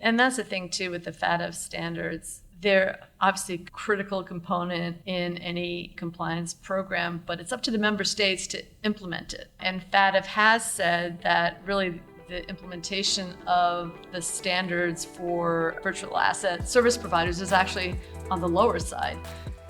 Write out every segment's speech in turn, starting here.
And that's the thing too with the FATF standards. They're obviously a critical component in any compliance program, but it's up to the member states to implement it. And FATF has said that really the implementation of the standards for virtual asset service providers is actually on the lower side.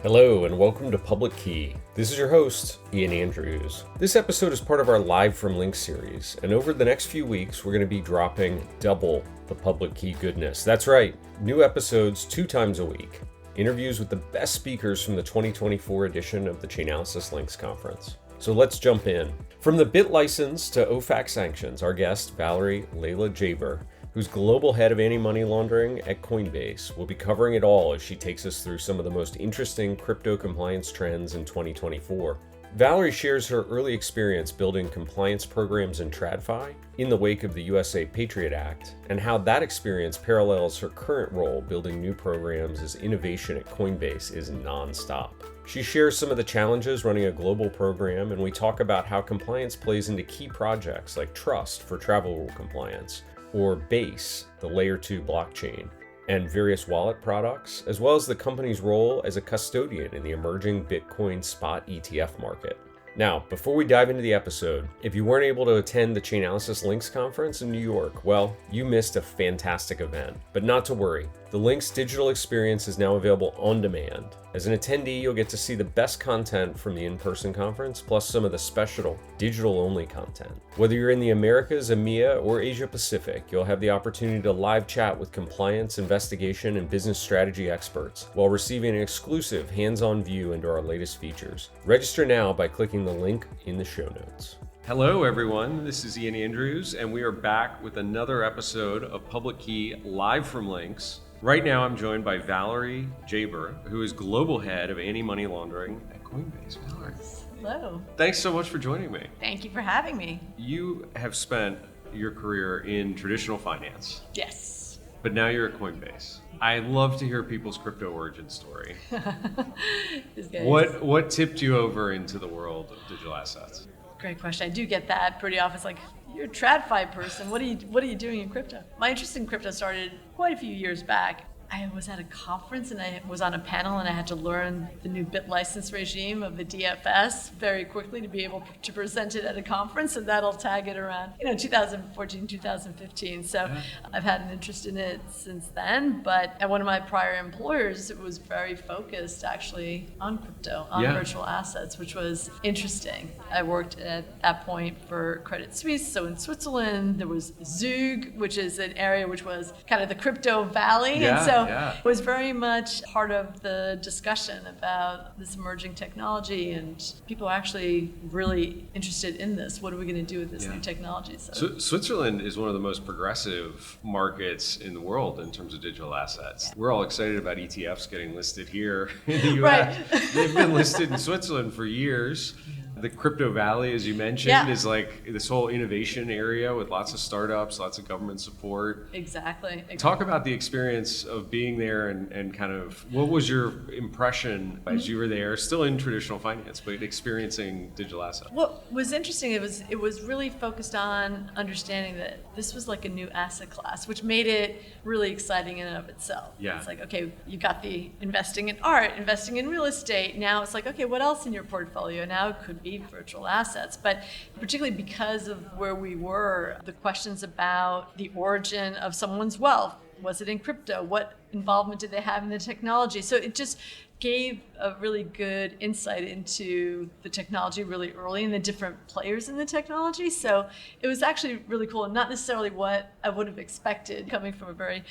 Hello and welcome to Public Key. This is your host, Ian Andrews. This episode is part of our Live from Links series, and over the next few weeks, we're going to be dropping double the Public Key goodness. That's right, new episodes 2 times a week. Interviews with the best speakers from the 2024 edition of the Chainalysis Links Conference. So let's jump in. From the BitLicense to OFAC sanctions, our guest, Valerie-Leila, who's global head of anti-money laundering at Coinbase, will be covering it all as she takes us through some of the most interesting crypto compliance trends in 2024. Valerie shares her early experience building compliance programs in TradFi in the wake of the USA Patriot Act, and how that experience parallels her current role building new programs as innovation at Coinbase is nonstop. She shares some of the challenges running a global program, and we talk about how compliance plays into key projects like Trust for travel rule compliance, or Base, the Layer 2 blockchain, and various wallet products, as well as the company's role as a custodian in the emerging Bitcoin spot ETF market. Now, before we dive into the episode, if you weren't able to attend the Chainalysis Links Conference in New York, well, you missed a fantastic event. But not to worry, the Links digital experience is now available on demand. As an attendee, you'll get to see the best content from the in-person conference, plus some of the special digital-only content. Whether you're in the Americas, EMEA, or Asia Pacific, you'll have the opportunity to live chat with compliance, investigation, and business strategy experts, while receiving an exclusive hands-on view into our latest features. Register now by clicking the link in the show notes. Hello everyone, this is Ian Andrews, and we are back with another episode of Public Key Live from Links. Right now I'm joined by Valerie-Leila, who is Global Head of Anti-Money Laundering at Coinbase. Valerie. Hello. Thanks so much for joining me. Thank you for having me. You have spent your career in traditional finance. Yes. But now you're at Coinbase. I love to hear people's crypto origin story. What tipped you over into the world of digital assets? Great question. I do get that pretty often. It's like, you're a TradFi person. What are you doing in crypto? My interest in crypto started quite a few years back. I was at a conference and I was on a panel and I had to learn the new BitLicense regime of the DFS very quickly to be able to present it at a conference, and that'll tag it around 2014, 2015. So I've had an interest in it since then, but at one of my prior employers, it was very focused actually on crypto, on virtual assets, which was interesting. I worked at that point for Credit Suisse. So in Switzerland, there was Zug, which is an area which was kind of the crypto valley. And so it was very much part of the discussion about this emerging technology, and people are actually really interested in this. What are we going to do with this new technology? So Switzerland is one of the most progressive markets in the world in terms of digital assets. We're all excited about ETFs getting listed here in the US. Right. They've been listed in Switzerland for years. The Crypto Valley, as you mentioned, is like this whole innovation area with lots of startups, lots of government support. Exactly. Talk about the experience of being there and kind of what was your impression as you were there, still in traditional finance, but experiencing digital assets? What was interesting, it was really focused on understanding that this was like a new asset class, which made it really exciting in and of itself. Yeah. It's like, okay, you got the investing in art, investing in real estate. Now it's like, okay, what else in your portfolio? Now it could be virtual assets, but particularly because of where we were, the questions about the origin of someone's wealth. Was it in crypto? What involvement did they have in the technology? So it just gave a really good insight into the technology really early and the different players in the technology. So it was actually really cool, and not necessarily what I would have expected coming from a very,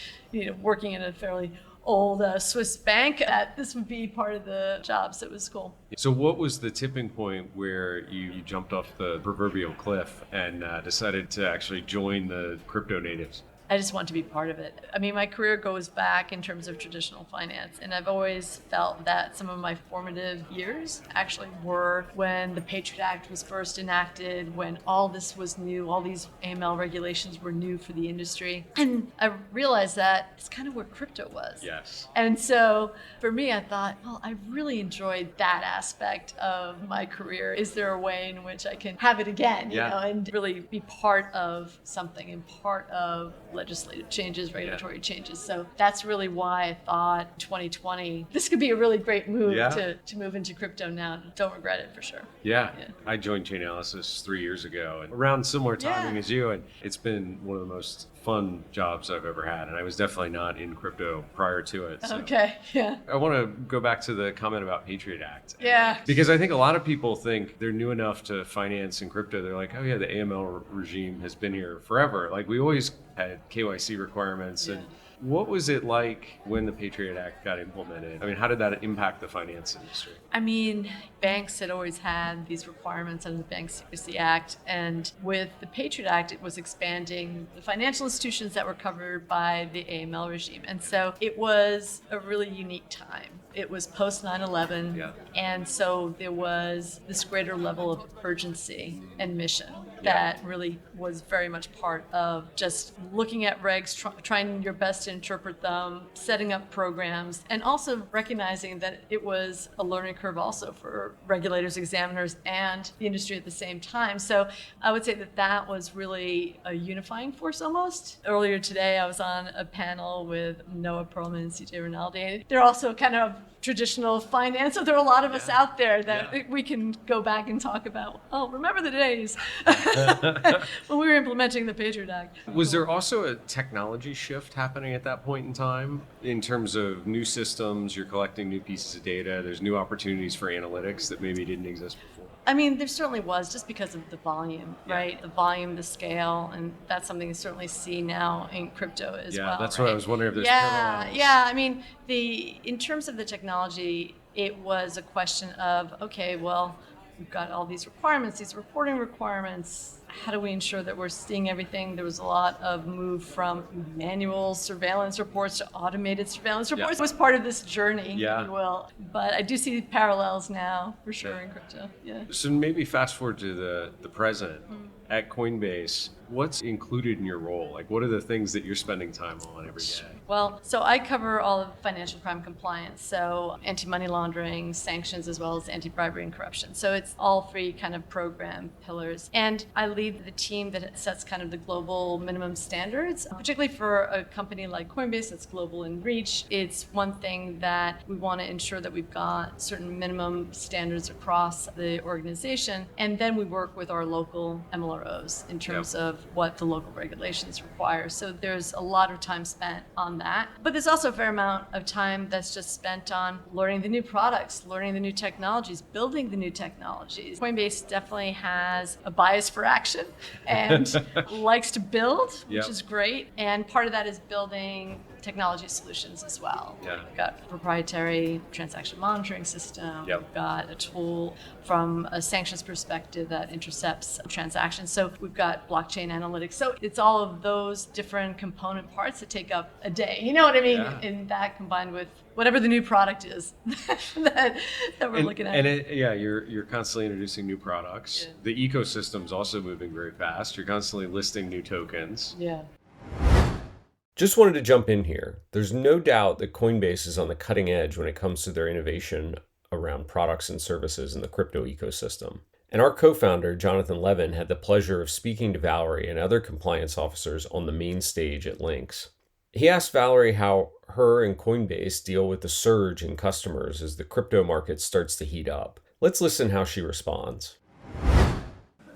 working in a fairly old Swiss bank, that this would be part of the job. So it was cool. So what was the tipping point where you jumped off the proverbial cliff and decided to actually join the crypto natives? I just want to be part of it. I mean, my career goes back in terms of traditional finance, and I've always felt that some of my formative years actually were when the Patriot Act was first enacted, when all this was new, all these AML regulations were new for the industry. And I realized that it's kind of where crypto was. Yes. And so for me, I thought, well, I really enjoyed that aspect of my career. Is there a way in which I can have it again, you know, and really be part of something and part of legislative changes, regulatory changes. So that's really why I thought 2020, this could be a really great move to move into crypto now. Don't regret it for sure. Yeah. I joined Chainalysis 3 years ago and around similar timing as you. And it's been one of the most fun jobs I've ever had. And I was definitely not in crypto prior to it. So. Okay. Yeah. I want to go back to the comment about Patriot Act. Yeah. Because I think a lot of people think they're new enough to finance in crypto. They're like, oh yeah, the AML regime has been here forever. Like we always had KYC requirements. And what was it like when the Patriot Act got implemented? I mean, how did that impact the finance industry? I mean, banks had always had these requirements under the Bank Secrecy Act. And with the Patriot Act, it was expanding the financial institutions that were covered by the AML regime. And so it was a really unique time. It was post 9/11. And so there was this greater level of urgency and mission that really was very much part of just looking at regs, trying your best to interpret them, setting up programs, and also recognizing that it was a learning curve also for regulators, examiners, and the industry at the same time. So I would say that that was really a unifying force almost. Earlier today, I was on a panel with Noah Perlman and CJ Rinaldi. They're also kind of traditional finance. So there are a lot of us out there that we can go back and talk about, remember the days when we were implementing the Patriot Act. Was there also a technology shift happening at that point in time in terms of new systems, you're collecting new pieces of data, there's new opportunities for analytics that maybe didn't exist before? I mean, there certainly was, just because of the volume, right? The volume, the scale, and that's something you certainly see now in crypto as well. Yeah, that's what I was wondering if there's parallels. Yeah, I mean, in terms of the technology, it was a question of, okay, well, we've got all these requirements, these reporting requirements. How do we ensure that we're seeing everything? There was a lot of move from manual surveillance reports to automated surveillance reports. It was part of this journey, if you will. But I do see parallels now, for sure, in crypto. So maybe fast forward to the present. At Coinbase, what's included in your role? Like, what are the things that you're spending time on every day? Well, so I cover all of financial crime compliance, so anti-money laundering, sanctions, as well as anti-bribery and corruption. So it's all three kind of program pillars. And I lead the team that sets kind of the global minimum standards, particularly for a company like Coinbase that's global in reach. It's one thing that we want to ensure that we've got certain minimum standards across the organization. And then we work with our local MLROs in terms of what the local regulations require. So there's a lot of time spent on that. But there's also a fair amount of time that's just spent on learning the new products, learning the new technologies, building the new technologies. Coinbase definitely has a bias for action and likes to build, which is great. And part of that is building technology solutions as well. We've got a proprietary transaction monitoring system. We've got a tool from a sanctions perspective that intercepts transactions. So we've got blockchain analytics. So it's all of those different component parts that take up a day. You know what I mean? And that combined with whatever the new product is that we're looking at. And you're constantly introducing new products. The ecosystem's also moving very fast. You're constantly listing new tokens. Just wanted to jump in here. There's no doubt that Coinbase is on the cutting edge when it comes to their innovation around products and services in the crypto ecosystem. And our co-founder, Jonathan Levin, had the pleasure of speaking to Valerie and other compliance officers on the main stage at Lynx. He asked Valerie how her and Coinbase deal with the surge in customers as the crypto market starts to heat up. Let's listen how she responds.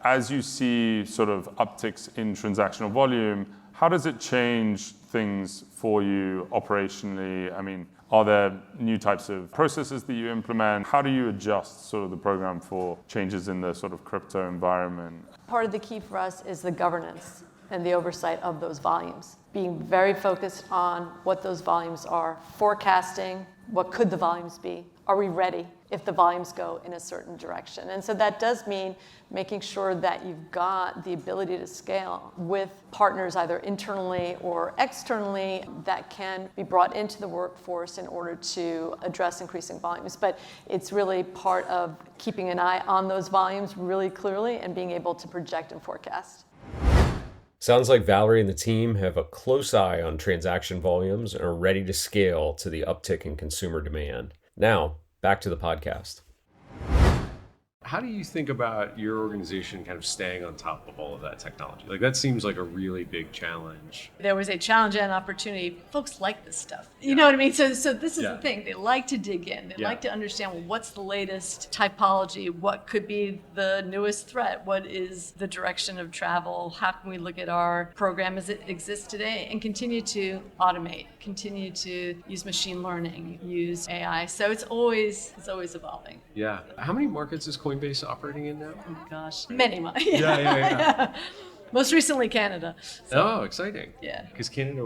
As you see sort of upticks in transactional volume, how does it change things for you operationally? I mean, are there new types of processes that you implement? How do you adjust sort of the program for changes in the sort of crypto environment? Part of the key for us is the governance and the oversight of those volumes. Being very focused on what those volumes are, forecasting what could the volumes be. Are we ready if the volumes go in a certain direction? And so that does mean making sure that you've got the ability to scale with partners either internally or externally that can be brought into the workforce in order to address increasing volumes. But it's really part of keeping an eye on those volumes really clearly and being able to project and forecast. Sounds like Valerie and the team have a close eye on transaction volumes and are ready to scale to the uptick in consumer demand. Now, back to the podcast. How do you think about your organization kind of staying on top of all of that technology? Like that seems like a really big challenge. There was a challenge and opportunity. Folks like this stuff. You know what I mean? So this is Yeah. the thing. They like to dig in. They Yeah. like to understand, well, what's the latest typology? What could be the newest threat? What is the direction of travel? How can we look at our program as it exists today and continue to automate, continue to use machine learning, use AI. So it's always evolving. Yeah. How many markets is Coinbase operating in now? Oh gosh, many. Yeah. Most recently, Canada. Oh, exciting. Yeah. Because Canada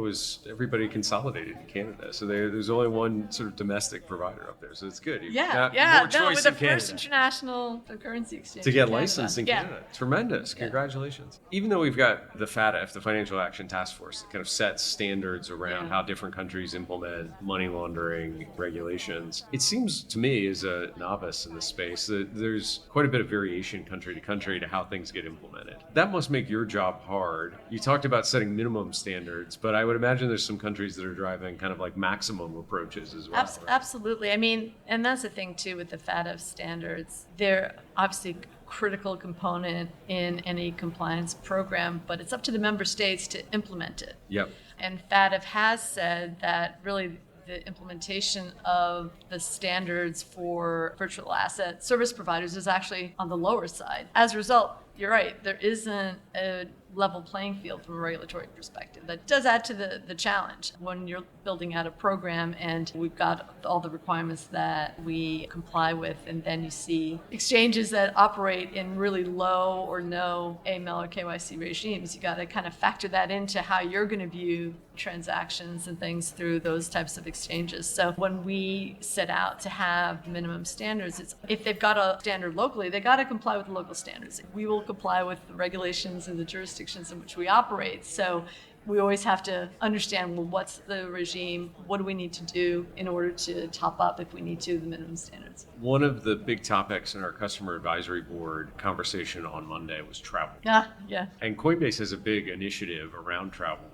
everybody consolidated in Canada. So there's only one sort of domestic provider up there. So it's good. You've got more choice we're in the Canada. first international currency exchange To get in Canada. licensed in Canada. Tremendous. Congratulations. Even though we've got the FATF, the Financial Action Task Force, that kind of sets standards around how different countries implement money laundering regulations, it seems to me as a novice in the space that there's quite a bit of variation country to country to how things get implemented. That must make your job hard. You talked about setting minimum standards, but I would imagine there's some countries that are driving kind of like maximum approaches as well. Right? Absolutely. I mean, and that's the thing too with the FATF standards. They're obviously a critical component in any compliance program, but it's up to the member states to implement it. Yep. And FATF has said that really the implementation of the standards for virtual asset service providers is actually on the lower side. As a result, you're right, there isn't a level playing field from a regulatory perspective. That does add to the challenge when you're building out a program and we've got all the requirements that we comply with, and then you see exchanges that operate in really low or no AML or KYC regimes. You got to kind of factor that into how you're going to view transactions and things through those types of exchanges. So when we set out to have minimum standards, it's if they've got a standard locally, they got to comply with the local standards. We will comply with the regulations and the jurisdictions in which we operate. So we always have to understand, well, what's the regime? What do we need to do in order to top up, if we need to, the minimum standards? One of the big topics in our customer advisory board conversation on Monday was travel. Yeah. And Coinbase has a big initiative around travel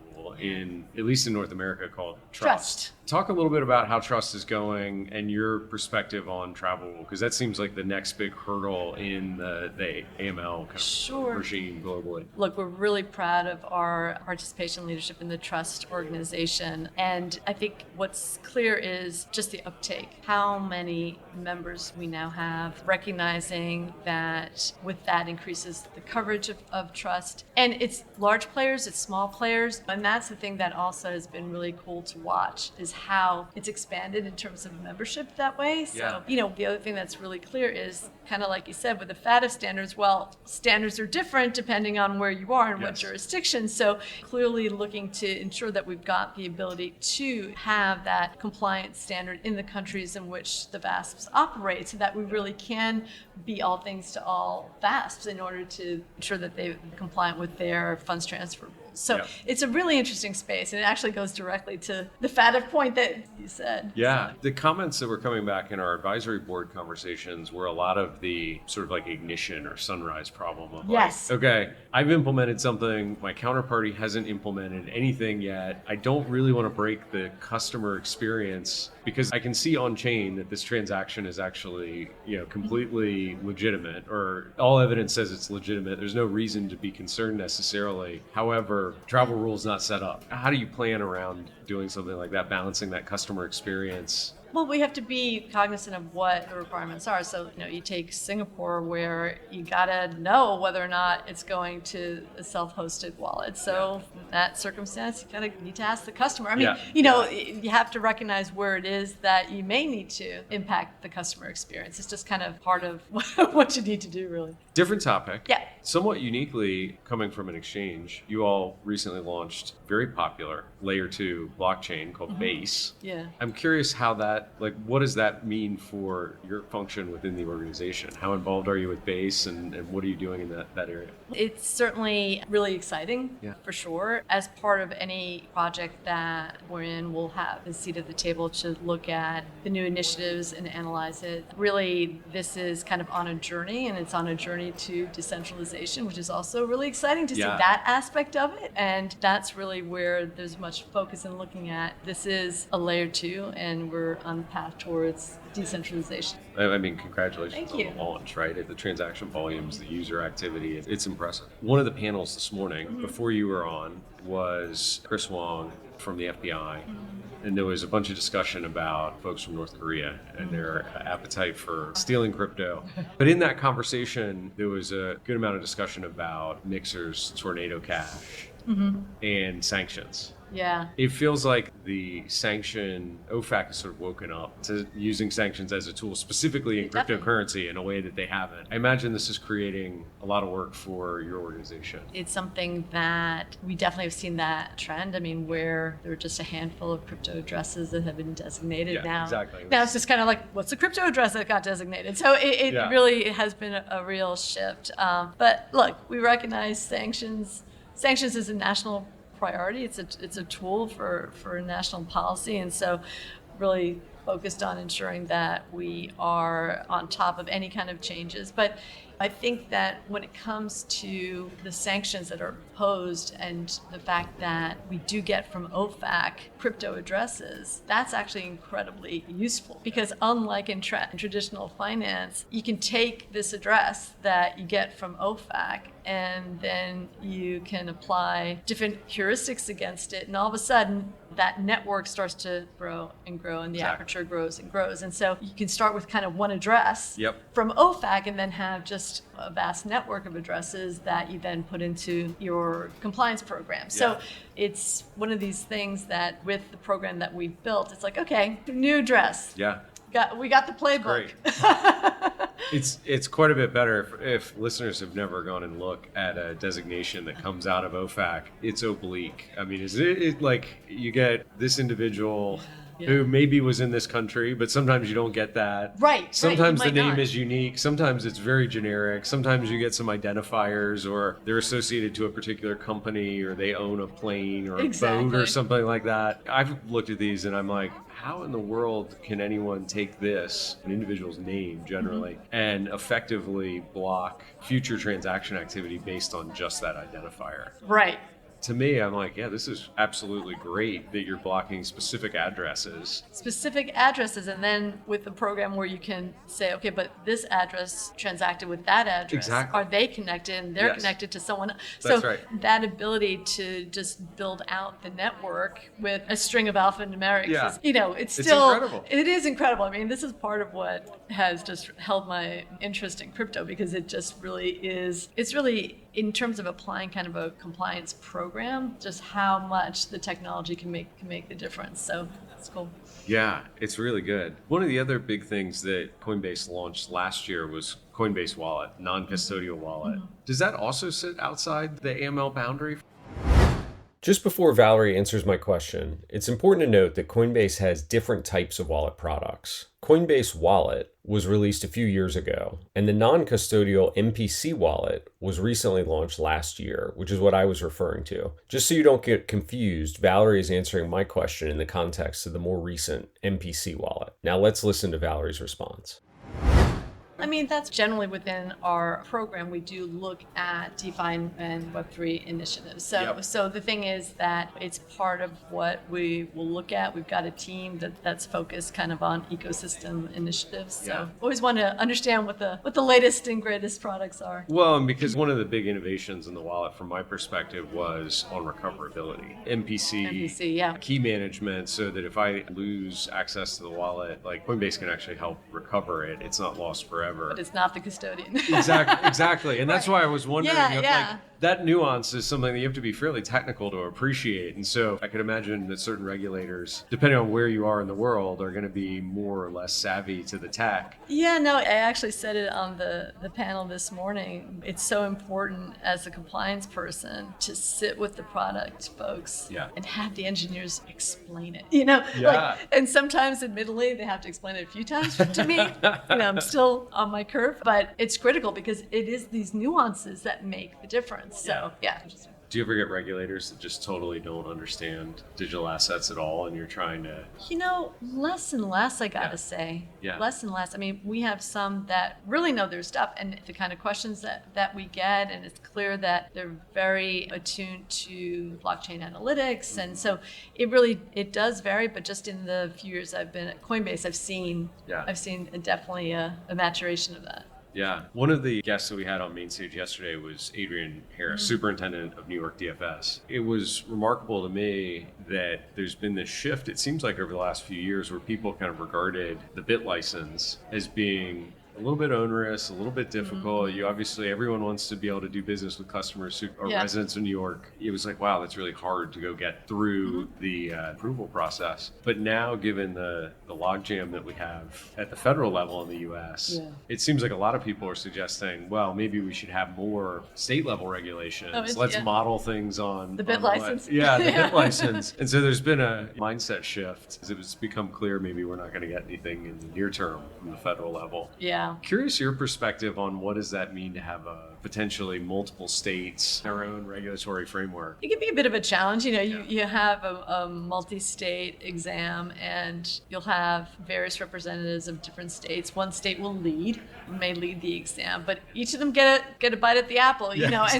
at least in North America, called Trust. Talk a little bit about how Trust is going and your perspective on travel, because that seems like the next big hurdle in the AML kind of regime globally. Look, we're really proud of our participation leadership in the Trust organization. And I think what's clear is just the uptake. How many members we now have, recognizing that with that increases the coverage of Trust. And it's large players, it's small players. And that's the thing that also has been really cool to watch, is how it's expanded in terms of membership that way. So, the other thing that's really clear is kind of like you said with the FATF standards, well, standards are different depending on where you are and what jurisdiction. So clearly looking to ensure that we've got the ability to have that compliance standard in the countries in which the VASPs operate, so that we really can be all things to all VASPs in order to ensure that they're compliant with their funds transfer rules. So it's a really interesting space, and it actually goes directly to the FATF point that you said. Yeah, the comments that were coming back in our advisory board conversations were a lot of the sort of like ignition or sunrise problem of like, okay, I've implemented something, my counterparty hasn't implemented anything yet. I don't really want to break the customer experience because I can see on chain that this transaction is actually, completely legitimate, or all evidence says it's legitimate. There's no reason to be concerned necessarily. However, travel rules not set up. How do you plan around doing something like that, balancing that customer experience? Well, we have to be cognizant of what the requirements are. So, you take Singapore, where you gotta know whether or not it's going to a self-hosted wallet. So in that circumstance, you need to ask the customer. I mean, you have to recognize where it is that you may need to impact the customer experience. It's just kind of part of what you need to do, really. Different topic. Yeah. Somewhat uniquely, coming from an exchange, you all recently launched very popular layer 2 blockchain called Base. Yeah. I'm curious how what does that mean for your function within the organization? How involved are you with Base, and what are you doing in that area? It's certainly really exciting, for sure. As part of any project that we're in, we'll have a seat at the table to look at the new initiatives and analyze it. Really, this is kind of on a journey, and it's on a journey to decentralization, which is also really exciting to see that aspect of it. And that's really where there's much focus in looking at. This is a layer 2, and we're on the path towards decentralization. I mean, congratulations Thank on you. the launch, right? The transaction volumes, the user activity, it's impressive. One of the panels this morning, before you were on, was Chris Wong from the FBI. And there was a bunch of discussion about folks from North Korea and their appetite for stealing crypto. But in that conversation, there was a good amount of discussion about Mixer's Tornado Cash and sanctions. Yeah. It feels like the sanction OFAC has sort of woken up to using sanctions as a tool, specifically in cryptocurrency, in a way that they haven't. I imagine this is creating a lot of work for your organization. It's something that we definitely have seen that trend. I mean, where there were just a handful of crypto addresses that have been designated. Yeah, now. exactly. Now it's just kind of like, what's the crypto address that got designated? So it really has been a real shift. But look, we recognize sanctions. Sanctions is a national priority. It's a tool for national policy, and so really focused on ensuring that we are on top of any kind of changes. But I think that when it comes to the sanctions that are posed and the fact that we do get from OFAC crypto addresses, that's actually incredibly useful, because unlike in traditional finance, you can take this address that you get from OFAC and then you can apply different heuristics against it, and all of a sudden that network starts to grow and grow, and the aperture grows and grows. And so you can start with kind of one address from OFAC and then have just a vast network of addresses that you then put into your compliance program. So it's one of these things that with the program that we built, it's like, okay, new address. We got the playbook. It's quite a bit better if listeners have never gone and looked at a designation that comes out of OFAC. It's oblique. I mean, is it like you get this individual who maybe was in this country, but sometimes you don't get that. Right. Sometimes the name is unique. Sometimes it's very generic. Sometimes you get some identifiers, or they're associated to a particular company, or they own a plane or a boat or something like that. I've looked at these and I'm like, how in the world can anyone take this, an individual's name generally, and effectively block future transaction activity based on just that identifier? Right. To me, I'm like, yeah, this is absolutely great that you're blocking specific addresses. Specific addresses, and then with the program where you can say, okay, but this address transacted with that address. Exactly. Are they connected? And they're connected to someone else. That's so right. That ability to just build out the network with a string of alphanumerics is, it's still incredible. It is incredible. I mean, this is part of what has just held my interest in crypto, because it just really is. It's really, in terms of applying kind of a compliance program, just how much the technology can make the difference. So it's cool. Yeah, it's really good. One of the other big things that Coinbase launched last year was Coinbase Wallet, non-custodial wallet. Does that also sit outside the AML boundary? Just before Valerie answers my question, it's important to note that Coinbase has different types of wallet products. Coinbase Wallet was released a few years ago, and the non-custodial MPC wallet was recently launched last year, which is what I was referring to. Just so you don't get confused, Valerie is answering my question in the context of the more recent MPC wallet. Now let's listen to Valerie's response. I mean, that's generally within our program. We do look at DeFi and Web3 initiatives. So the thing is that it's part of what we will look at. We've got a team that's focused kind of on ecosystem initiatives. So always want to understand what the latest and greatest products are. Well, and because one of the big innovations in the wallet, from my perspective, was on recoverability. MPC, key management, so that if I lose access to the wallet, like Coinbase can actually help recover it. It's not lost forever. But it's not the custodian. Exactly. And that's why I was wondering if Yeah. like that nuance is something that you have to be fairly technical to appreciate. And so I could imagine that certain regulators, depending on where you are in the world, are going to be more or less savvy to the tech. Yeah, no, I actually said it on the panel this morning. It's so important as a compliance person to sit with the product folks and have the engineers explain it. And sometimes, admittedly, they have to explain it a few times to me. I'm still on my curve, but it's critical because it is these nuances that make the difference. So, yeah. Do you ever get regulators that just totally don't understand digital assets at all and you're trying to... Less and less, I gotta say. Yeah. Less and less. I mean, we have some that really know their stuff, and the kind of questions that we get, and it's clear that they're very attuned to blockchain analytics. And so it does vary, but just in the few years I've been at Coinbase, I've seen definitely a maturation of that. Yeah. One of the guests that we had on main stage yesterday was Adrian Harris, superintendent of New York DFS. It was remarkable to me that there's been this shift, it seems like over the last few years, where people kind of regarded the BIT license as being a little bit onerous, a little bit difficult. You obviously, everyone wants to be able to do business with customers who are residents of New York. It was like, wow, that's really hard to go get through the approval process. But now, given the logjam that we have at the federal level in the US, it seems like a lot of people are suggesting, well, maybe we should have more state level regulations. Let's model things on the BIT license. The BIT license. And so there's been a mindset shift as it's become clear maybe we're not going to get anything in the near term from the federal level. Yeah. Curious your perspective on what does that mean to have potentially multiple states, their own regulatory framework? It can be a bit of a challenge. You have a multi-state exam, and you'll have various representatives of different states. One state will may lead the exam, but each of them get a bite at the apple, Exactly.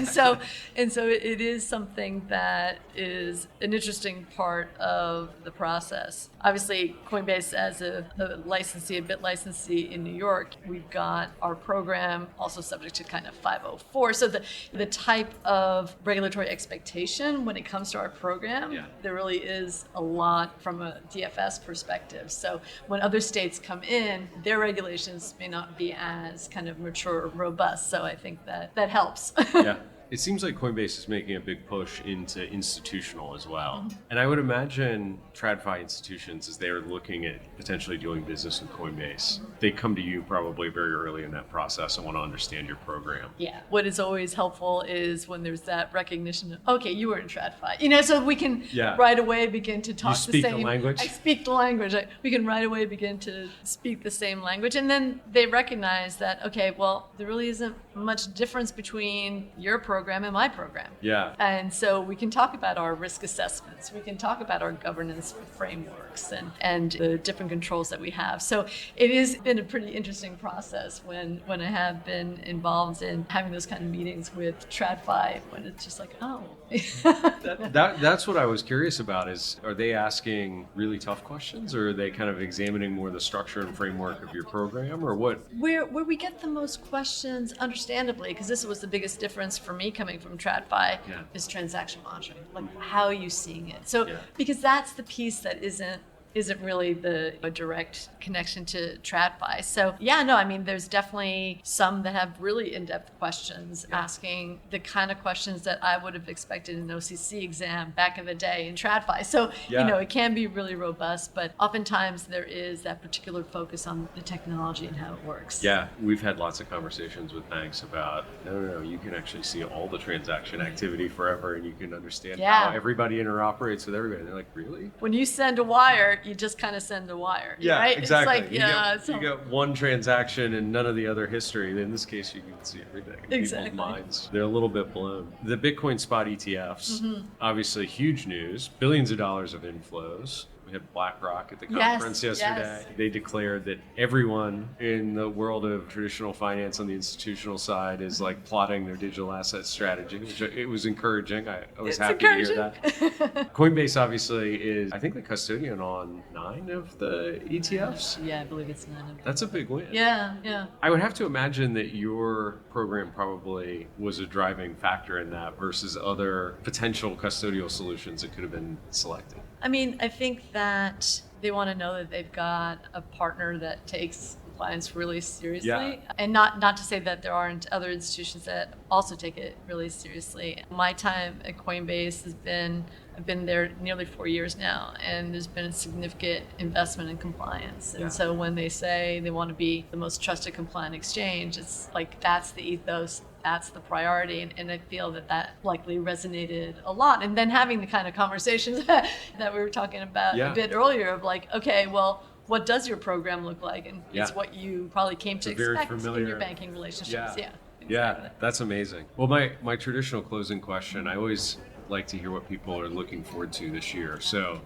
and so it is something that is an interesting part of the process. Obviously, Coinbase as a licensee, a BIT licensee in New York, we've got our program also subject to kind of 504. So the type of regulatory expectation when it comes to our program, there really is a lot from a DFS perspective. So when other states come in, their regulations may not be as kind of mature or robust. So I think that helps. Yeah. It seems like Coinbase is making a big push into institutional as well. And I would imagine TradFi institutions, as they're looking at potentially doing business with Coinbase, they come to you probably very early in that process and want to understand your program. Yeah. What is always helpful is when there's that recognition of, okay, you were in TradFi. So we can right away begin to talk the same language. I speak the language. We can right away begin to speak the same language. And then they recognize that, okay, well, there really isn't much difference between your program and my program. Yeah. And so we can talk about our risk assessments. We can talk about our governance frameworks and the different controls that we have. So it has been a pretty interesting process when I have been involved in having those kind of meetings with TradFi, when it's just like, oh. That's what I was curious about is, are they asking really tough questions, or are they kind of examining more the structure and framework of your program, or what? Where we get the most questions, understandably, because this was the biggest difference for me coming from TradFi, is transaction monitoring. Like, how are you seeing it? So, because that's the piece that isn't really a direct connection to TradFi. So there's definitely some that have really in-depth questions, asking the kind of questions that I would have expected in an OCC exam back in the day in TradFi. So, it can be really robust, but oftentimes there is that particular focus on the technology and how it works. Yeah, we've had lots of conversations with banks about, no, you can actually see all the transaction activity forever, and you can understand how everybody interoperates with everybody. And they're like, really? When you send a wire, you just kind of send a wire. Yeah, right? exactly. It's like, you get one transaction and none of the other history. In this case, you can see everything. Exactly. People's minds, they're a little bit blown. The Bitcoin spot ETFs, obviously huge news, billions of dollars of inflows. We had BlackRock at the conference yesterday. They declared that everyone in the world of traditional finance on the institutional side is like plotting their digital asset strategy, which it was encouraging. I was happy to hear that. Coinbase obviously is, I think, the custodian on 9 of the ETFs. Yeah, I believe it's 9 of them. That's a big win. Yeah. I would have to imagine that your program probably was a driving factor in that versus other potential custodial solutions that could have been selected. I think that they want to know that they've got a partner that takes compliance really seriously. And not to say that there aren't other institutions that also take it really seriously. My time at Coinbase I've been there nearly 4 years now, and there's been a significant investment in compliance. And so when they say they want to be the most trusted compliant exchange, it's like that's the ethos, that's the priority, and I feel that likely resonated a lot. And then having the kind of conversations that we were talking about a bit earlier of like, okay, well, what does your program look like? And it's what you probably came to expect in your banking relationships. Yeah, that's amazing. Well, my traditional closing question, I always like to hear what people are looking forward to this year. So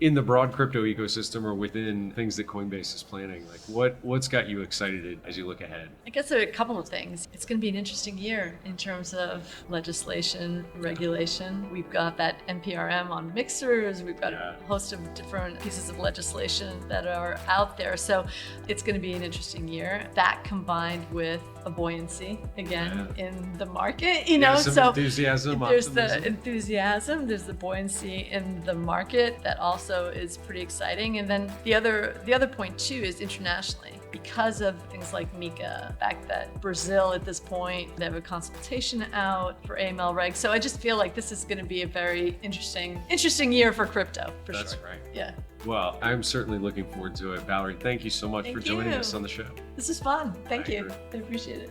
in the broad crypto ecosystem or within things that Coinbase is planning, like what's got you excited as you look ahead? I guess there are a couple of things. It's going to be an interesting year in terms of legislation, regulation. We've got that NPRM on mixers. We've got a host of different pieces of legislation that are out there. So it's going to be an interesting year. That combined with a buoyancy again in the market, Some enthusiasm, there's optimism. the enthusiasm, there's the buoyancy in the market that also is pretty exciting. And then the other point too is internationally, because of things like MiCA, the fact that Brazil at this point, they have a consultation out for AML regs. So I just feel like this is going to be a very interesting year for crypto, for sure. That's right. Yeah. Well, I'm certainly looking forward to it. Valerie, thank you so much for joining us on the show. This is fun. Thank you. I appreciate it.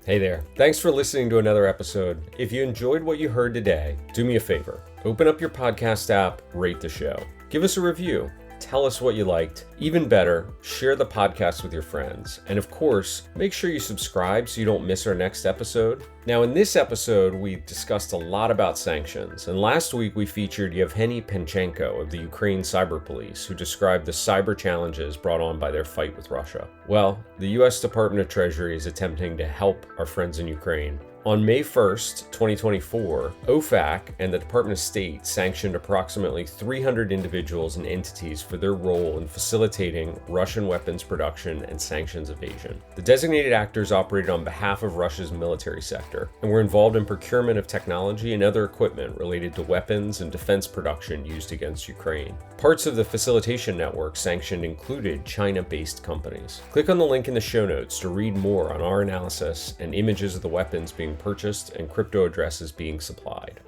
Hey there. Thanks for listening to another episode. If you enjoyed what you heard today, do me a favor. Open up your podcast app, rate the show. Give us a review. Tell us what you liked. Even better, share the podcast with your friends. And of course, make sure you subscribe so you don't miss our next episode. Now, in this episode, we discussed a lot about sanctions. And last week, we featured Yevgeny Panchenko of the Ukraine Cyber Police, who described the cyber challenges brought on by their fight with Russia. Well, the U.S. Department of Treasury is attempting to help our friends in Ukraine. On May 1st, 2024, OFAC and the Department of State sanctioned approximately 300 individuals and entities for their role in facilitating Russian weapons production and sanctions evasion. The designated actors operated on behalf of Russia's military sector and were involved in procurement of technology and other equipment related to weapons and defense production used against Ukraine. Parts of the facilitation network sanctioned included China-based companies. Click on the link in the show notes to read more on our analysis and images of the weapons being purchased and crypto addresses being supplied.